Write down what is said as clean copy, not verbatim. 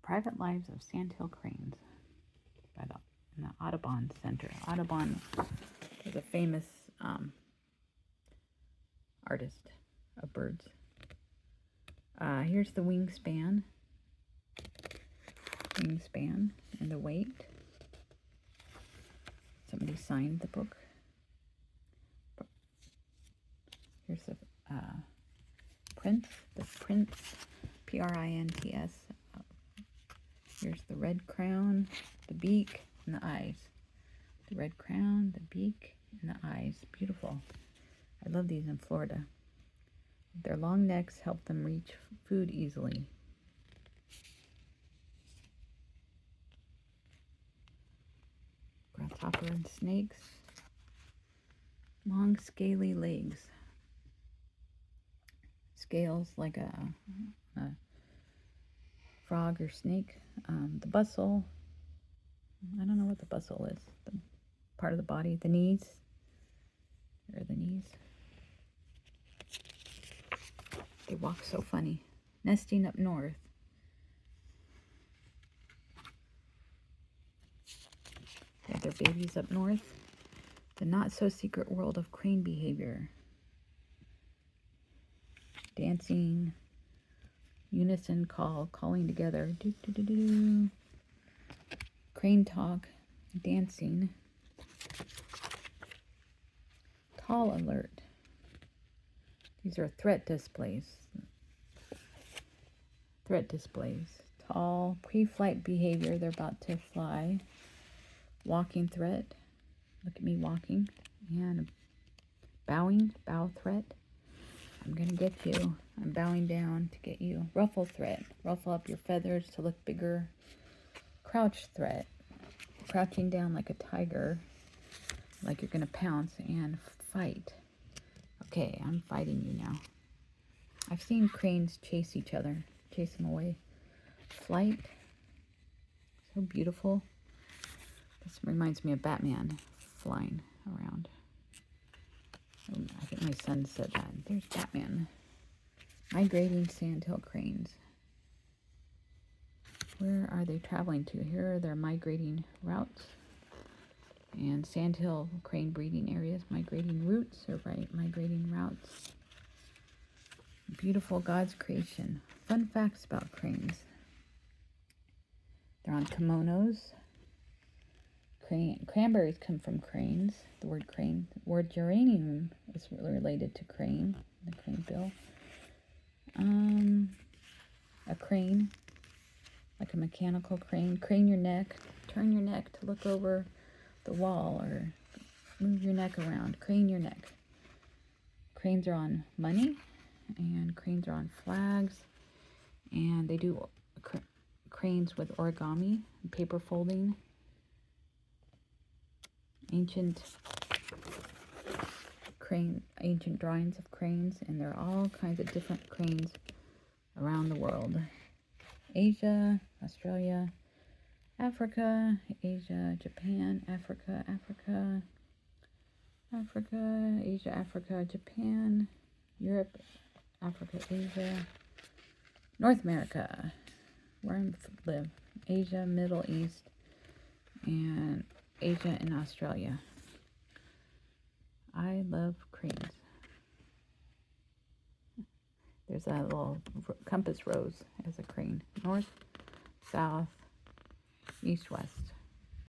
Private Lives of Sandhill Cranes by in the Audubon Center. Audubon is a famous artist of birds. Here's the wingspan and the weight. Somebody signed the book. Here's the prints, Prints. Here's the red crown, the beak, and the eyes. The red crown, the beak, and the eyes. Beautiful. I love these in Florida. Their long necks help them reach food easily. Grasshopper and snakes. Long scaly legs. Scales like a frog or snake. The bustle. I don't know what the bustle is. The part of the body. The knees. Here are the knees. They walk so funny. Nesting up north. They have their babies up north. The not-so-secret world of crane behavior. Dancing. Unison calling together. Do-do-do-do. Crane talk. Dancing. Tall alert. These are threat displays. Tall, pre-flight behavior. They're about to fly. Walking threat. Look at me walking. And bow threat. I'm going to get you. I'm bowing down to get you. Ruffle threat. Ruffle up your feathers to look bigger. Crouch threat. Crouching down like a tiger. Like you're going to pounce and fight. Okay, I'm fighting you now. I've seen cranes chase each other. Chase them away. Flight. So beautiful. This reminds me of Batman flying around. I think my son said that. There's Batman. Migrating sandhill cranes. Where are they traveling to? Here are their migrating routes. And sandhill crane breeding areas. Migrating routes or migrating routes. Beautiful God's creation. Fun facts about cranes. They're on kimonos. Cranberries come from cranes. The word crane. The word geranium is related to crane. The crane bill. A crane. Like a mechanical crane. Crane your neck. Turn your neck to look over the wall or move your neck around. Crane your neck. Cranes are on money. And cranes are on flags. And they do cranes with origami and paper folding. Ancient drawings of cranes, and there are all kinds of different cranes around the world. Asia, Australia, Africa, Asia, Japan, Africa, Asia, Africa, Japan, Europe, Africa, Asia, North America, where I live, Asia, Middle East, and Asia and Australia. I love cranes. There's a little compass rose as a crane. North, south, east, west.